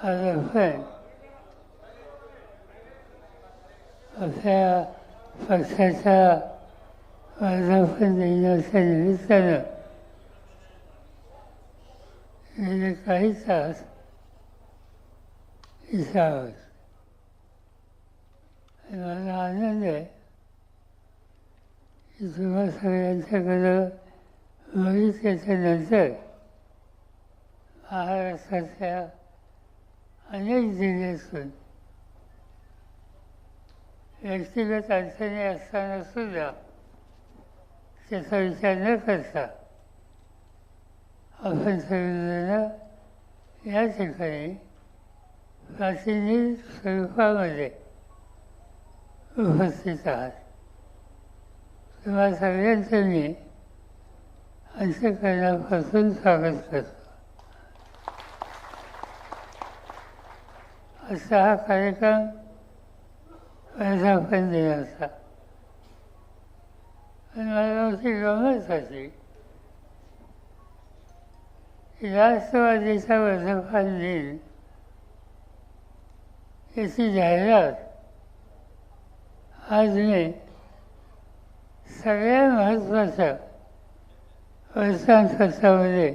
hade friend. O sea, pagkasa wala friend na sa nilisano. Hindi kahit isaos. Wala na sumasabihan sa gulo, umalis sa nasal. Maharasa siya, anong dinesun? వ్యక్తిగత చేస్తాను సుధా విషయాన్ని కథ అభ్యంతరమైన యాచకని ప్రతిని స్వరూపమదే ఉపస్థిత సవ్యంతని అంతకన్నా పసులు స్వాగత करतो असा हा कार्यक्रम पैसा पण दिला पण मला अशी गमत होती की राष्ट्रवादीचा वर्धमान दिन याची जाहिरात आज मी सगळ्या महत्त्वाच्या वर्तमानपत्रामध्ये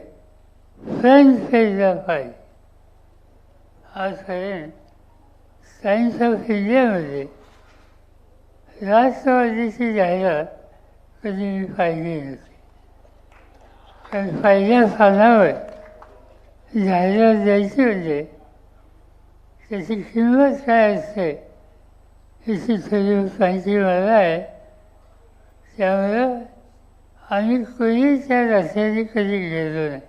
फ्रंट पेजला पाहिजे. आजपर्यंत टाइम्स ऑफ इंडियामध्ये राष्ट्रवादीची जाहिरात कधी मी पाहिली नव्हती. कारण पहिल्या पानावर जाहिरात द्यायची म्हणजे त्याची किंमत काय असते याची थोडी माहिती मला आहे. त्यामुळं आम्ही कोणी त्या रस्त्याने कधी गेलो नाही.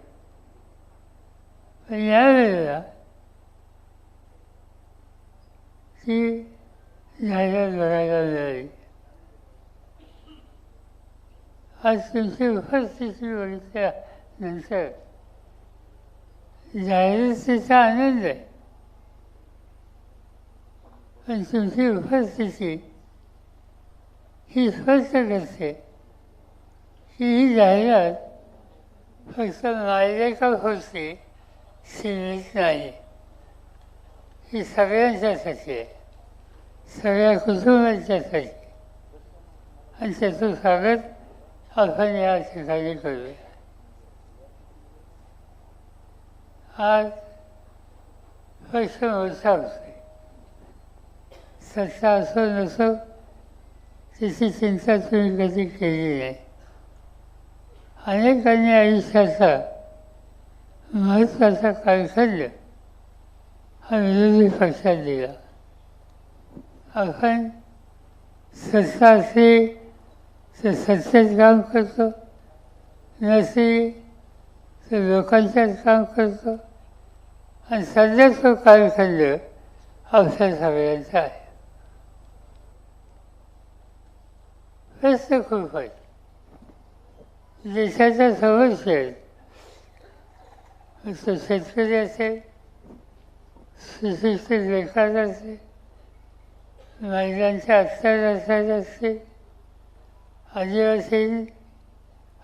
पण यावेळेला ती जाहिरात बघायला मिळाली. आज तुमची उपस्थिती बघितल्यानंतर जाहिरातीचा आनंद आहे, पण तुमची उपस्थिती ही स्पष्ट करते की ही जाहिरात फक्त मायलेकापुरती सीमित नाही, ही सगळ्यांच्यासाठी आहे, सगळ्या कुटुंबांच्यासाठी. आणि त्याचं स्वागत आपण या ठिकाणी करूया. आज पक्ष मोठा होतोय. सत्ता असो नसो त्याची चिंता तुम्ही कधी केली नाही. अनेकांनी आयुष्याचा महत्त्वाचा कालखंड हा विरोधी पक्षात दिला. आपण सत्ता असली तर सत्तेत काम करतो, नसली तर लोकांच्यात काम करतो. आणि सध्या तो कालखंड आपल्या सगळ्यांचा आहे. प्रश्न खूप आहे. देशाच्या समस्या आहेत. तो शेतकरी असेल, सुशिक्षित बेकार असेल, महिलांच्या अत्याचार असतील, आदिवासी,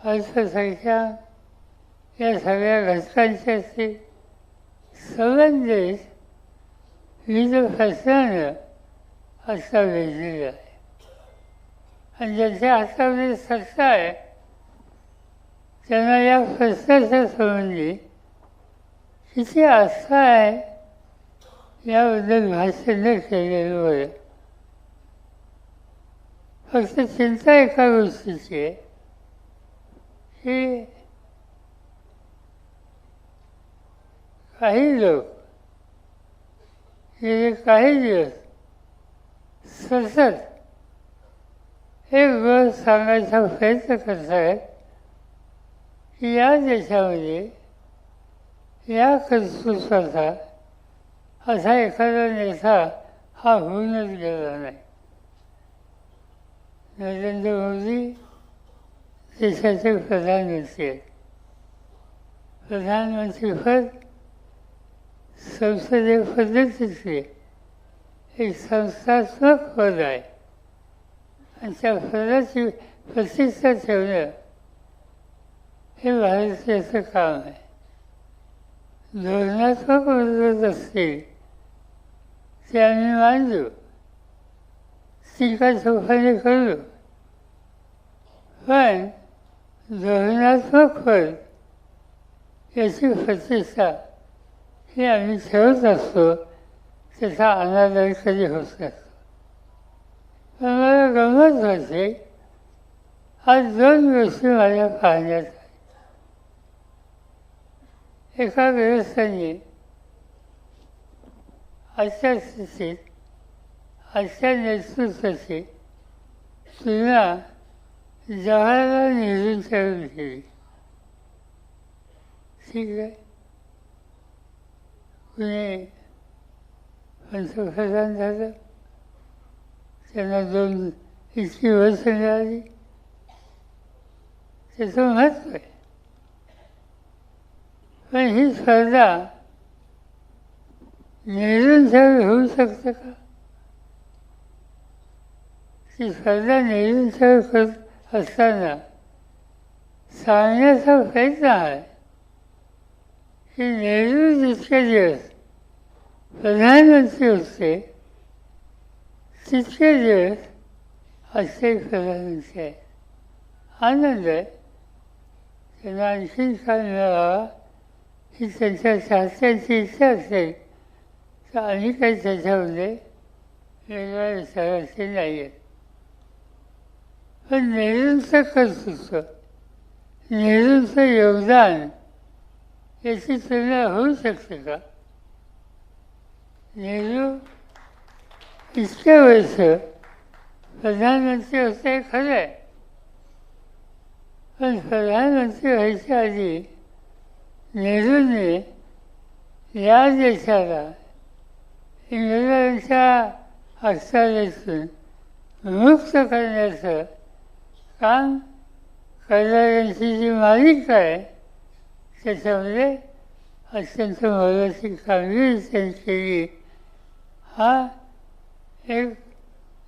अल्पसंख्याक या सगळ्या घटकांचे असतील. सगळं देश विविध प्रश्नानं आजचा वेधलेला आहे. आणि ज्यांच्या हातामध्ये सत्ता आहे त्यांना या प्रश्नाच्या संबंधी किती आस्था आहे याबद्दल भाष्य न केलेलं बरं. फक्त चिंता एका गोष्टीची आहे की काही लोक गेले काही दिवस सतत एक गोष्ट सांगायचा प्रयत्न करत आहेत की या देशामध्ये या कर्तृत्वाचा असा एखादा नेता हा होऊनच गेला नाही. नरेंद्र मोदी देशाचे प्रधानमंत्री आहेत. प्रधानमंत्रीपद संसदीय पद्धतीचे एक संस्थात्मक पद आहे आणि त्या पदाची प्रतिष्ठा ठेवणं हे भारतीयाचं काम आहे. धोरणात्मक मदत असते ते आम्ही मानलो, टीका सोपाने करू, पण धोरणात्मक फळ याची प्रतिष्ठा ही आम्ही ठेवत असतो, त्याचा अनादर कधी होत नसतो. पण मला गंमत वाटते, आज 2 गोष्टी माझ्या पाहण्यात आहेत. एका गृहस्थांनी आजच्या स्थितीत आजच्या नेतृत्वाची तुलना जवाहरलाल नेहरूंच्यावर केली. ठीक आहे, कुणी पंतप्रधान झालं, त्यांना 2 इतकी वर्ष मिळाली, त्याचं महत्त्व आहे. पण ही स्पर्धा नेहरूंच्यावर होऊ शकते का? ती स्पर्धा नेहरूंच्यावर करत असताना सांगण्याचा प्रयत्न आहे की नेहरू जितके दिवस प्रधानमंत्री होते तितके दिवस असे प्रधानमंत्री आहेत. आनंद आहे, त्यांना आणखीन काय मिळावा ही त्यांच्या चाहत्यांची इच्छा असेल तर आम्ही काही त्याच्यामध्ये वेगळ्या विचाराचे नाही आहेत. पण नेहरूंचं कर्तृत्व, नेहरूंचं योगदान याची तुलना होऊ शकते का? नेहरू इतके वर्ष प्रधानमंत्री होते खरं आहे, पण प्रधानमंत्री व्हायच्या आधी नेहरूंनी या देशाला इंग्रजांच्या अखत्यारीतून मुक्त करण्याचं काम करणाऱ्यांची जी मालिका आहे त्याच्यामध्ये अत्यंत मोलाची कामगिरी त्यांनी केली. हा एक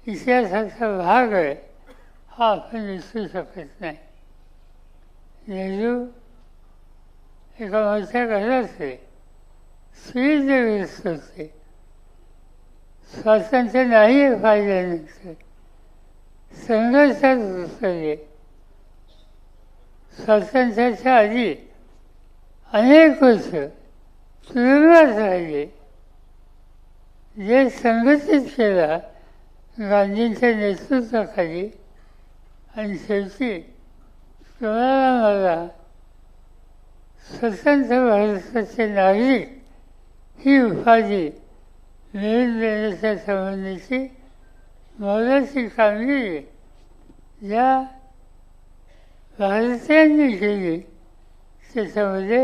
इतिहासाचा भाग आहे, हा आपण विसरू शकत नाही. नेहरू एका मोठ्या घराचे सुविधेग्रस्त होते. स्वातंत्र्य नाही पाहिल्यानंतर संघर्षात उतरले. स्वातंत्र्याच्या आधी अनेक वर्ष तुरुंगात राहिले. जे संघटित केला गांधींच्या नेतृत्वाखाली, आणि शेवटी तुम्हाला मला स्वतंत्र भारताचे नागरिक ही उपाधी मिळवून देण्याच्या संबंधीची मोलाची कामगिरी ज्या भारतीयांनी केली त्याच्यामध्ये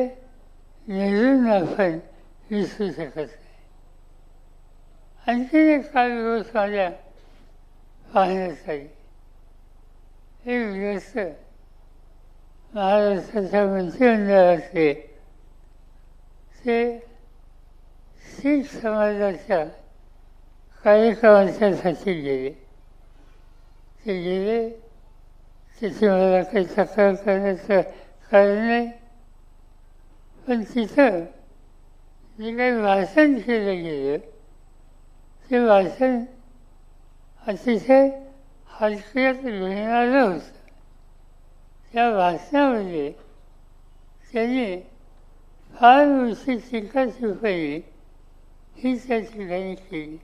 नेहरूंना आपण विसरू शकत नाही. आणखी एक काही गोष्ट माझ्या पाहण्यात आली. एक गृहस्थ महाराष्ट्राच्या मंत्रिमंडळाचे ते शीख समाजाच्या कार्यक्रमाच्यासाठी गेले. ते गेले, तिथे मला काही तक्रार करण्याचं कारण नाही, पण तिथं जे काही भाषण केलं गेलं ते भाषण अतिशय हलक्यात घेणारं होतं. त्या भाषणामध्ये त्यांनी फार मोठी टीका टिप्पणी ही त्या ठिकाणी केली.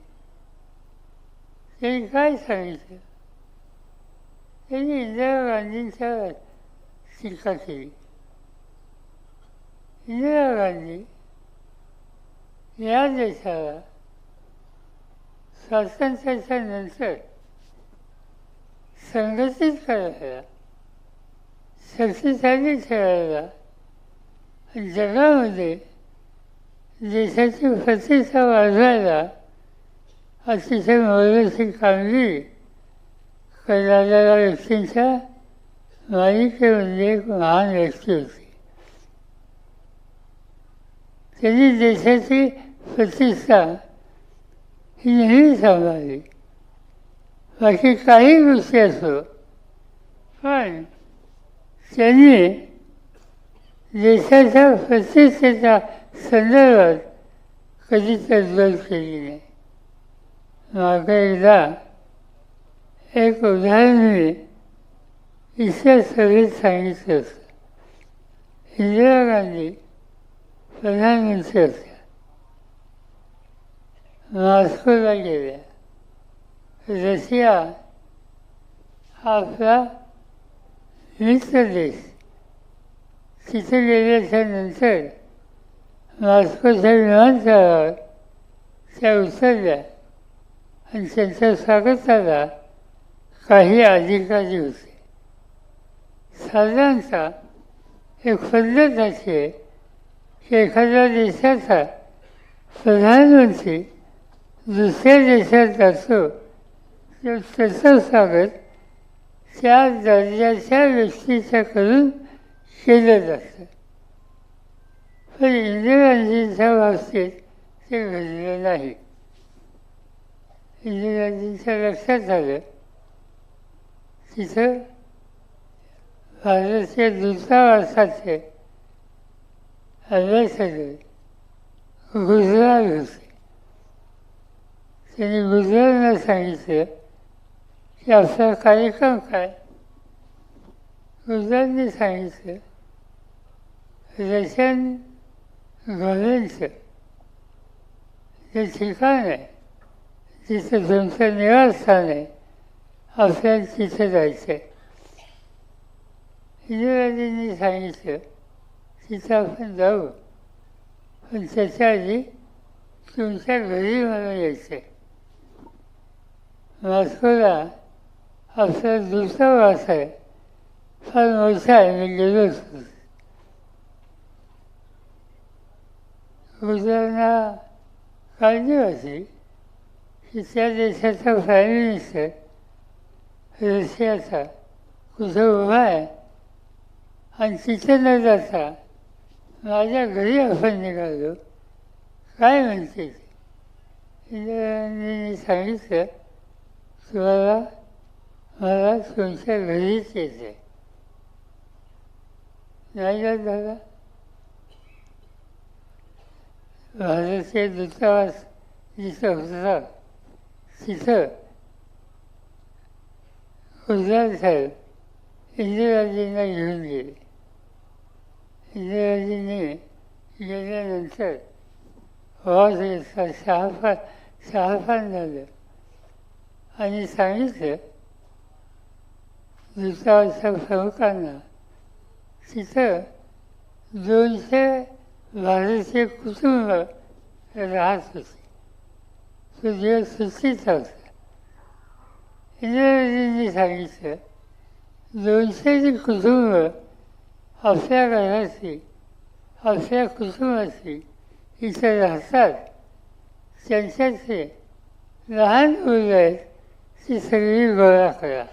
त्यांनी काय सांगितलं? त्यांनी इंदिरा गांधींच्यावर टीका केली. इंदिरा गांधी या देशाला स्वातंत्र्याच्या नंतर संघटित करायला, शक्तिशाली ठेवायला, जगामध्ये देशाची प्रतिष्ठा वाढवायला अतिशय मोलाची कामगिरी करणाऱ्या व्यक्तींच्या मालिकेमध्ये एक महान व्यक्ती होती. त्यांनी देशाची प्रतिष्ठा ही नेहमी सांभाळली. बाकी काही गोष्टी असो, पण त्यांनी देशाच्या प्रतिष्ठेचा संदर्भात कधी तडजोड केली नाही. मागे एकदा एक उदाहरण मी इतर सभेत सांगितलं होतं. इंदिरा गांधी प्रधानमंत्री होत्या. मॉस्कोला गेल्या. रशिया हा आपला मित्र देश. तिथे गेल्याच्या नंतर मॉस्कोच्या विमानतळावर त्या उतरल्या आणि त्यांच्या स्वागताला काही अधिकारी होते. साधारणतः एक पद्धत अशी आहे की एखाद्या देशाचा प्रधानमंत्री दुसऱ्या देशात जातो तर त्याचं स्वागत त्या दर्जाच्या व्यक्तीच्याकडून केलं जातं. पण इंदिराजींच्या बाबतीत ते घडलं नाही. इंदिराजींच्या लक्षात आलं तिथं भारतीय दूतावासाचे अभ्यासक गुजरात होते. त्यांनी गुजरातला सांगितलं की आपला कार्यक्रम काय. गुजरातने सांगितलं रशियन गव्हर्नमेंटचं जे ठिकाण आहे जिथं तुमचं निवासस्थान आहे आपल्याला तिथं जायचं आहे. इंदिराजींनी सांगितलं तिथं आपण जाऊ पण त्याच्या आधी तुमच्या घरी मला यायचं आहे. मॉस्कोला आपला दूतावास आहे फार मोठा आहे. मी गेलोच होतो. गुजरातला काळजी होती की त्या देशाचा प्राईम मिनिस्टर रशियाचा कुठं उभा आहे आणि तिथे न जाता माझ्या घरी आपण निघालो काय म्हणते. इंदिराजींनी सांगितलं तुम्हाला मला तुमच्या घरीच यायचं आहे. नाही का दादा. भारतीय दूतावास जिथं होता तिथं गुजरात साहेब इंदिराजींना घेऊन गेले. इंदिराजींनी गेल्यानंतर आवाज घेतला. चहापान झालं आणि सांगितलं दूतावासच्या प्रमुखांना तिथं 200 भारतीय कुटुंब राहत होते. तो दिवस सुट्टीचा होता. इंदिराजींनी सांगितलं 200 कुटुंब आपल्या घराची आपल्या कुटुंबाची इथं राहतात. त्यांच्यातले लहान मुलं आहेत ती सगळी गोळा करा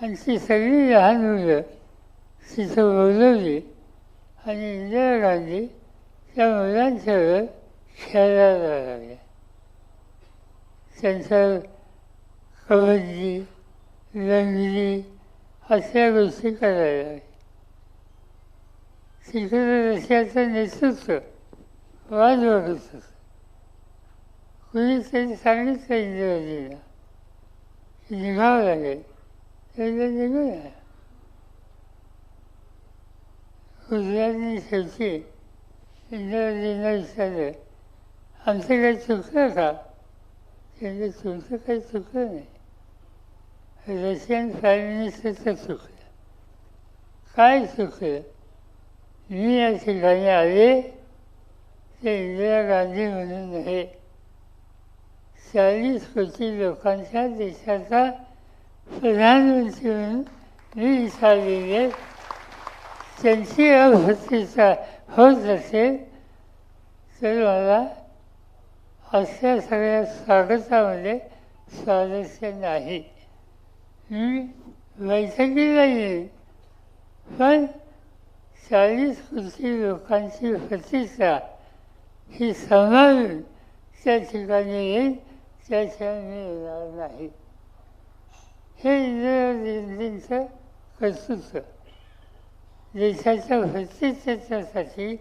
आणि ती सगळी लहान मुलं तिथं बोलवली आणि इंदिरा गांधी त्या मुलांच्यावर खेळायला लागल्या. त्यांचं कबड्डी लंगडी अशा गोष्टी करायला लागल्या. तिकडे रशियाचं नेतृत्व वाद बघत होतं. कुणीच त्यांनी सांगितलं इंदिराजींना की निघावं लागेल. त्याला निघूया. गुजरातने शेवटी इंदिराजींना विचारलं आमचं काही चुकलं का. त्यांनी तुमचं काही चुकलं नाही. रशियन प्राईम मिनिस्टरचं चुकलं. काय चुकलं. मी या ठिकाणी आले ते इंदिरा गांधी म्हणून नव्हे 40 कोटी लोकांच्या देशाचा प्रधानमंत्री म्हणून मी विचारलेली आहे. त्यांची अभूतीचा होत असेल तर मला अशा सगळ्या स्वागतामध्ये स्वारस्य नाही. मी बैठकीला येईल पण 40 कोटी लोकांची प्रतिष्ठा ही सांभाळून त्या ठिकाणी येईल त्याशिवाय मी येणार नाही. हे इंदिराजींचं कर्तृत्व. देशाच्या प्रतिष्ठेच्यासाठी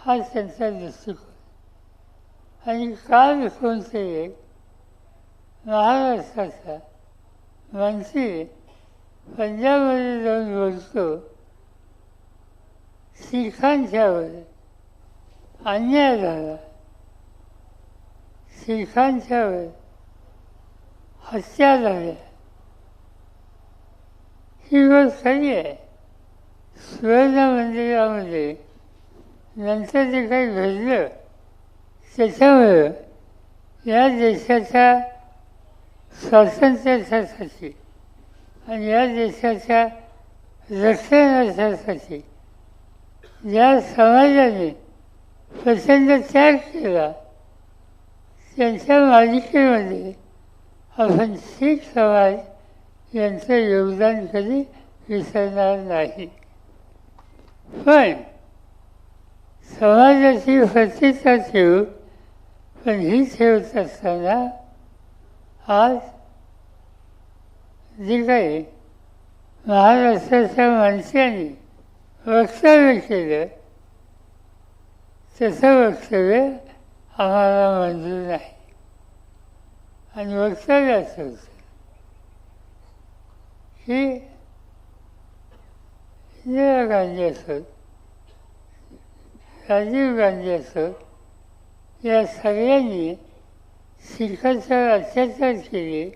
हा त्यांचा दृष्टिकोन. आणि काल कोणते एक महाराष्ट्राचा मंत्री पंजाबमध्ये जाऊन बोलतो, शीखांच्यावर अन्याय झाला, शीखांच्यावर हत्या झाल्या. ही गोष्ट खरी आहे. सुवर्ण मंदिरामध्ये नंतर जे काही घडलं त्याच्यामुळं या देशाच्या स्वातंत्र्यासाठी आणि या देशाच्या रक्षणासाठी ज्या समाजाने प्रचंड त्याग केला त्यांच्या मालिकेमध्ये आपण शीख समाज यांचं योगदान कधी विसरणार नाही. पण समाजाची प्रतिष्ठा ठेवू, पण ही ठेवत असताना आज जे काही महाराष्ट्राच्या माणसांनी वक्तव्य केलं तसं वक्तव्य आम्हाला मंजूर नाही. आणि वक्तव्य असं होतं की इंदिरा गांधी असोत, राजीव गांधी असोत, या सगळ्यांनी शीखांच्यावर अत्याचार केले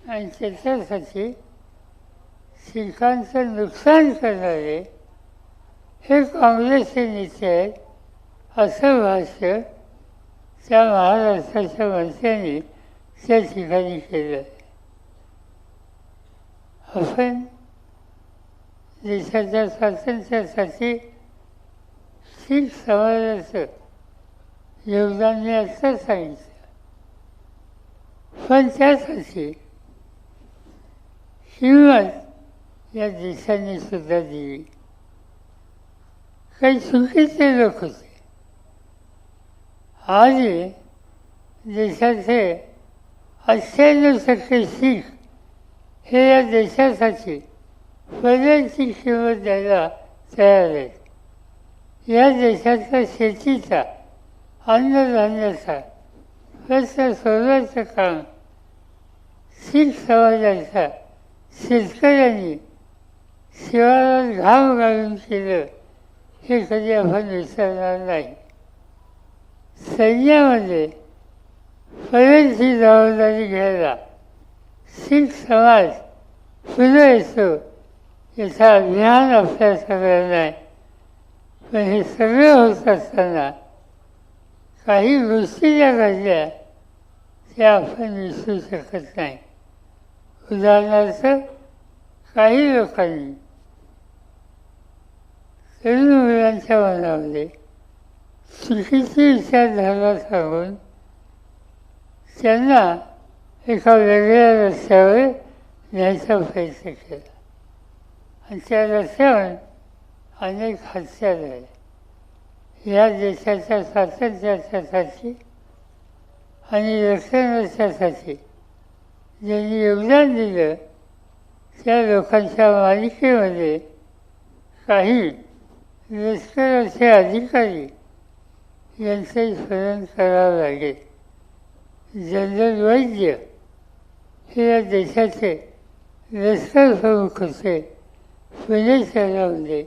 आणि त्याच्यासाठी शीखांचं नुकसान करणारे हे काँग्रेसचे नेते आहेत असं भाष्य त्या महाराष्ट्राच्या मंत्र्यांनी त्या ठिकाणी केलं. आपण देशाच्या स्वातंत्र्यासाठी शीख समाजाचं योगदान मी आत्ताच सांगितलं. पण त्यासाठी हिंमत या देशाने सुद्धा दिली. काही चुकीचे लोक होते. आजही देशाचे 98% शीख हे या देशासाठी बदलची किंमत द्यायला तयार आहेत. या देशाच्या शेतीचा, अन्नधान्याचा प्रश्न सोडवायचं काम शीख समाजाच्या शेतकऱ्यांनी शिवारात घाम घालून केलं हे कधी आपण विसरणार नाही. सैन्यामध्ये बरेचशी जबाबदारी घ्यायला शीख समाज पुढे येतो याचा अभिमान आपल्या सगळ्यांना आहे. पण हे सगळं होत असताना काही गोष्टी ज्या घडल्या त्या आपण विसरू शकत नाही. उदाहरणार्थ काही लोकांनी तरुण मुलांच्या मनामध्ये चुकीची विचारधारणा सांगून त्यांना एका वेगळ्या रस्त्यावर न्यायचा प्रयत्न केला आणि त्या रस्त्यावर अनेक हत्या झाल्या. या देशाच्या स्वातंत्र्यासाठी आणि रक्षणासाठी ज्यांनी योगदान दिलं त्या लोकांच्या मालिकेमध्ये काही लष्कराचे अधिकारी यांचंही स्मरण करावं लागेल. जनरल वैद्य हे या देशाचे लष्कर प्रमुख होते. पुणे शहरामध्ये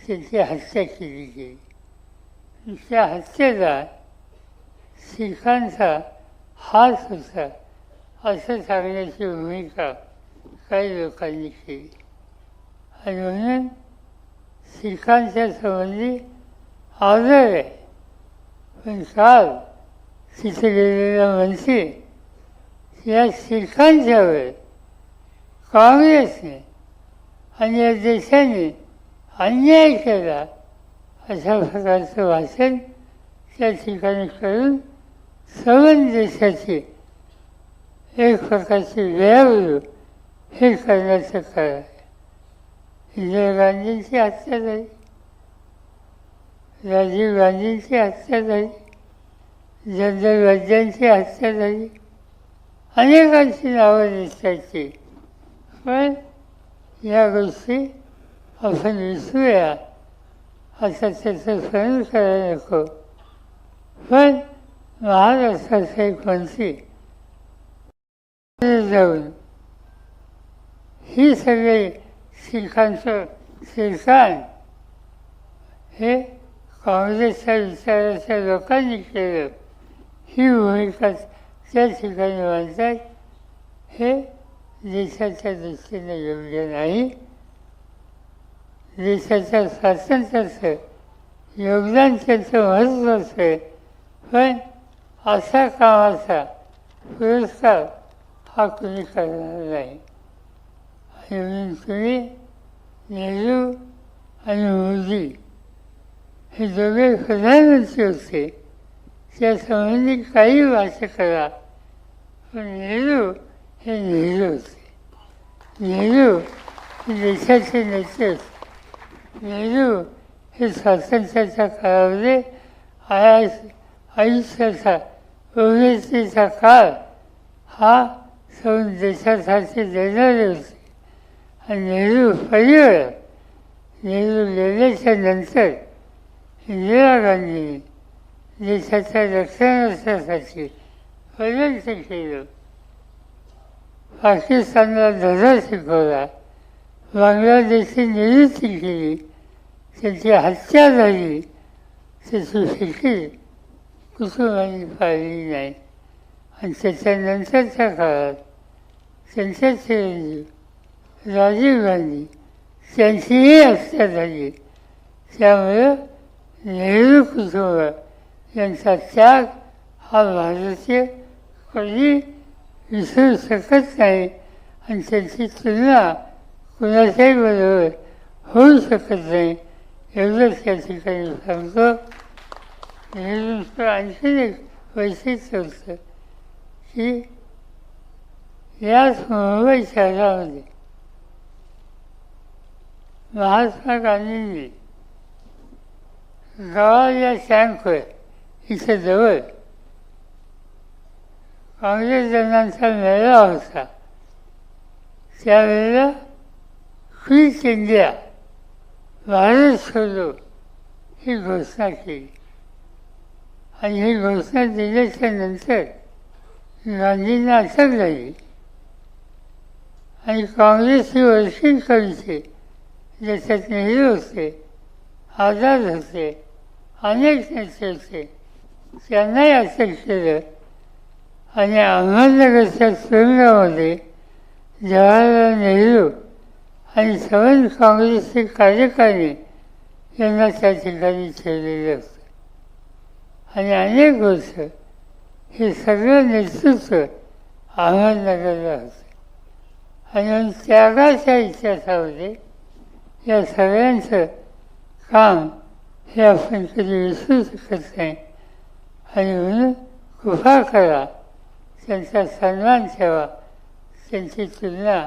त्यांची हत्या केली गेली. त्या हत्येला शीखांचा हात होता असं सांगण्याची भूमिका काही लोकांनी केली. आणि म्हणून शीखांच्या संबंधी आदर आहे. पण काल तिथे गेलेला मंत्री या शीखांच्यावर काँग्रेसने आणि या देशाने अन्याय केला अशा प्रकारचं भाषण त्या ठिकाणी करून संबंध देशाची एक प्रकारची वेळावरू हे करण्याचं कारण आहे. इंदिरा गांधींची हत्या झाली, राजीव गांधींची हत्या झाली, जनरल वैद्यांची हत्या झाली, अनेकांची नावं दिसायची. पण या गोष्टी आपण विसरूया असं त्याचं सहन करायला नको. पण महाराष्ट्रात फ्रिक्वेन्सी जाऊन ही सगळी शिखांचं शिरकाण हे काँग्रेसच्या विचाराच्या लोकांनी केलं. ही भूमिका त्या ठिकाणी मांडतात. हे देशाच्या दृष्टीने योग्य नाही. देशाच्या स्वातंत्र्याचं योगदान त्यांचं महत्त्वाचं आहे, पण अशा कामाचा पुरस्कार हा कुणी करणार नाही. आणि म्हणून तुम्ही नेहरू आणि मोदी हे दोघे प्रधानमंत्री होते, त्यासंबंधी काही भाष्य करा, पण नेहरू हे नेहरू होते. नेहरू हे देशाचे नेते होते. नेहरू हे स्वातंत्र्याच्या काळामध्ये आयुष्याचा उन्नतीचा काळ हा सौन देशासाठी देणारे होते. आणि नेहरू परिवार, नेहरू गेल्याच्या नंतर इंदिरा गांधीने देशाच्या रक्षणासाठी बरेचसे केलं. पाकिस्तानला धडा शिकवला, बांगलादेशची निवृत्ती केली, त्याची हत्या झाली, त्याची फिकीर कुटुंबाने पाळली नाही. आणि त्याच्यानंतरच्या काळात त्यांच्या चिरंजीव राजीव गांधी त्यांचीही हत्या झाली. त्यामुळं नेहरू कुटुंब यांचा त्याग हा भारतीय कधी विसरू शकत नाही. आणि त्यांची तुलना कुणाच्याही बरोबर होऊ शकत नाही. एवढंच या ठिकाणी सांगतो. नेहरूंचं आणखी एक वैशिष्ट्य होतं की याच मुंबई शहरामध्ये महात्मा गांधींनी गावाच्या टँकवर इथं जवळ काँग्रेस जनांचा मेळा होता. त्यावेळेला क्विट इंडिया, भारत सोडो ही घोषणा केली. आणि ही घोषणा दिल्याच्या नंतर गांधींना अटक झाली आणि काँग्रेसची वर्किंग कमिटी, ज्याच्यात नेहरू होते, आझाद होते, अनेक नेते होते, त्यांनाही अटक केलं. आणि अहमदनगरच्या तुरुंगामध्ये जवाहरलाल नेहरू आणि सर्व काँग्रेसचे कार्यकारी यांना त्या ठिकाणी ठेवलेलं होतं. आणि अनेक वर्ष हे सगळं नेतृत्व अहमदनगरला होतं. आणि त्यागाच्या इतिहासामध्ये या सगळ्यांचं काम हे आपण कधी विसरू शकत नाही. आणि म्हणून कृपा करा, त्यांचा सन्मान ठेवा, त्यांची तुलना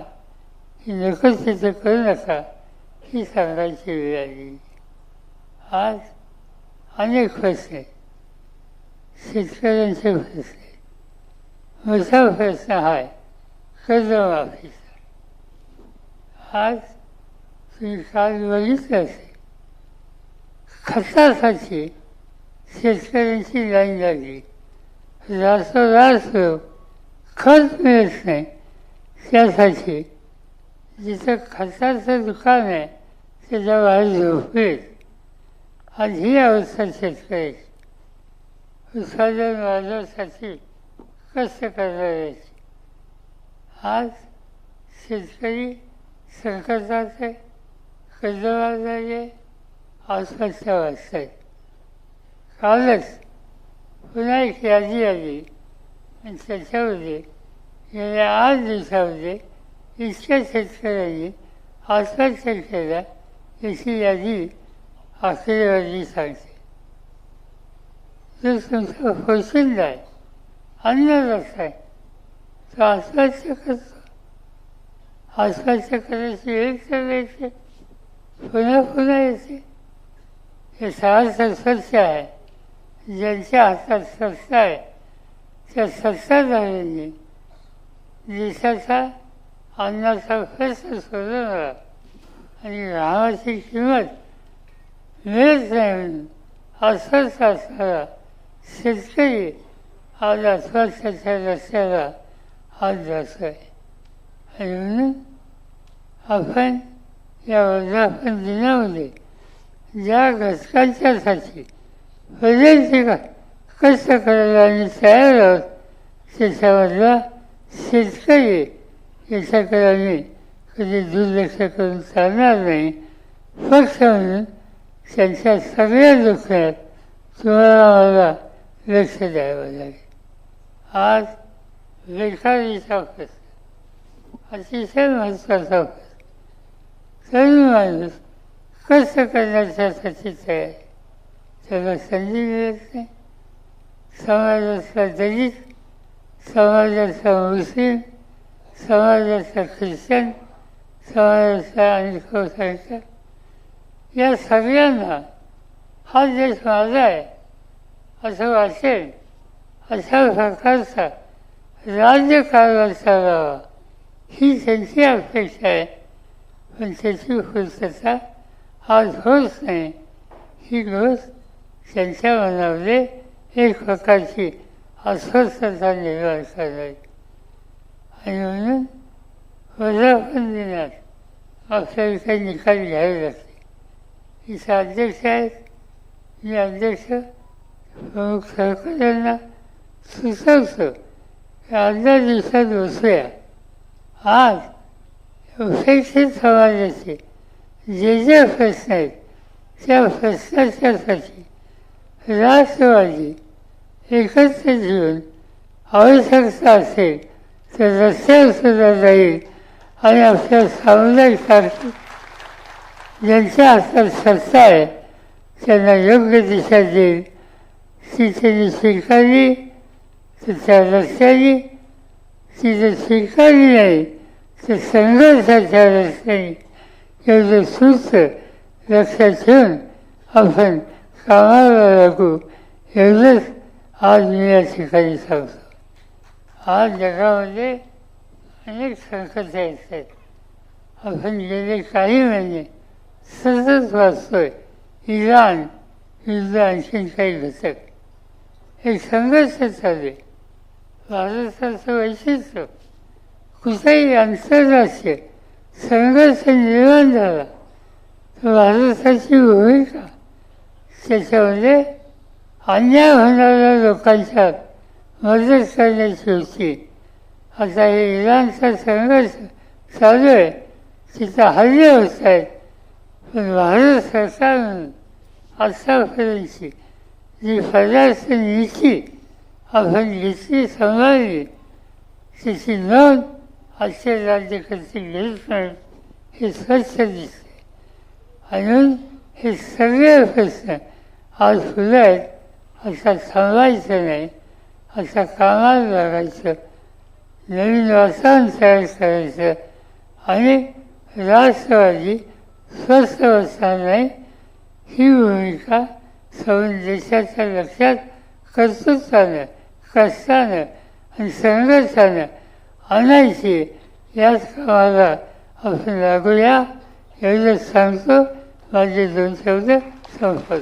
ही नको तिथे करू नका, ही सांगायची वेळ आली. आज अनेक प्रश्न आहेत, शेतकऱ्यांचे प्रश्न आहेत. मोठा प्रश्न हा आहे कर्जमाफीचा. आज तुम्ही काल बघितलं असेल, खतासाठी शेतकऱ्यांची लाईन लागली. रातोरात खत मिळत नाही. त्यासाठी जिथं खताचं दुकान आहे त्याच्या बाहेर झोपेल. आज ही अवस्था शेतकऱ्याची. उत्पादन वाढवण्यासाठी कष्ट करणाऱ्याची. आज शेतकरी संकटात आहे, कर्जबाजारी आहे, आत्महत्या वाचत आहेत. कालच पुन्हा एक यादी आली आणि त्याच्यामध्ये गेल्या 8 दिवसामध्ये इतक्या शेतकऱ्यांनी आत्महत्या केल्या याची यादी आकडेवारी सांगते. जो तुमचा पोशिंदा आहे, अन्नदाता आहे, तो आत्महत्या करतो. आत्महत्या करायची वेळ तर येते, पुन्हा पुन्हा येते. हे सगळं सत्य आहे. ज्यांच्या हातात सत्ता आहे त्या सत्ताधाऱ्यांनी देशाचा अन्नाचा प्रश्न सोडवला आणि घामाची किंमत मिळत नाही म्हणून असाच असणारा शेतकरी आज अस्वच्छाच्या रस्त्याला हात जातोय. आणि म्हणून आपण या वर्धापन दिनामध्ये ज्या घटकांच्यासाठी बरेच कष्ट करायला आणि तयार आहोत त्याच्यामधला शेतकरी याच्याकडे आम्ही कधी दुर्लक्ष करून चालणार नाही. पक्ष म्हणून त्यांच्या सगळ्या दुःखात तुम्हाला मला लक्ष द्यावं लागेल. आज बेकारीचा प्रश्न अतिशय महत्त्वाचा प्रश्न. तरुण माणूस कष्ट करण्याच्यासाठी तयार आहे, त्याला संधी मिळत नाही. समाजातला दलित, समाजातला मुस्लिम, समाजातला ख्रिश्चन, समाजातला अनेक या सगळ्यांना हा देश माझा आहे असं वाटेल अशा प्रकारचा राज्यकारभार चालावा ही त्यांची अपेक्षा आहे. पण त्याची पूर्तता आज होत नाही. ही गोष्ट त्यांच्या मनामध्ये एक प्रकारची अस्वस्थता निर्माण करणार. आणि म्हणून वर्धापन दिनात आपल्याला काही निकाल घ्यावे लागते. इथे अध्यक्ष आहेत, मी अध्यक्ष प्रमुख सहकार्यांना सुचवतो की अर्ध्या दिवसात बसूया. आज उपेक्षित समाजाचे जे प्रश्न आहेत त्या प्रश्नाच्यासाठी राष्ट्रवादी एकत्र घेऊन आवश्यकता असेल तर रस्त्यावर सुद्धा जाईल आणि आपल्या सामुदायिक ज्यांच्या हातात सत्ता आहे त्यांना योग्य दिशा देईल. ती त्यांनी स्वीकारली तर त्या रस्त्याने, ती जर स्वीकारली नाही तर संघर्षाच्या रस्त्याने एवढं सूत्र लक्षात ठेवून आपण कामाला लागू एवढंच आज मी या ठिकाणी सांगतो. आज जगामध्ये अनेक संकट आहेत. आपण गेले काही महिने सतत वाचतोय इराण युद्ध, आणखीन काही घटक एक संघर्ष चालू आहे. भारताचं वैशिष्ट्य कुठेही आंतरराष्ट्रीय संघर्ष निर्माण झाला तर भारताची भूमिका त्याच्यामध्ये अन्याय होणाऱ्या लोकांच्या मदत करण्याची होती. आता हे इराणचा संघर्ष चालू आहे, तिथं हल्ले होत आहेत. पण भारत सरकारनं आतापर्यंतची जी परराष्ट्र नीती आपण घेतली, सांभाळली, त्याची नोंद आजच्या राज्यकर्ते घेत नाहीत हे स्वच्छ दिसते. म्हणून हे सगळे प्रश्न आज फुलं आहेत. आता थांबायचं नाही, आता कामाला लागायचं, नवीन वातावरण तयार करायचं आणि राष्ट्रवादी स्वस्थ बसणार नाही ही भूमिका सगळ्या देशाच्या लक्षात कर्तृत्वानं, कष्टानं आणि संघर्षानं आणायची. याच कामाला आपण लागूया एवढं सांगतो. माझे 2 शब्द संपत.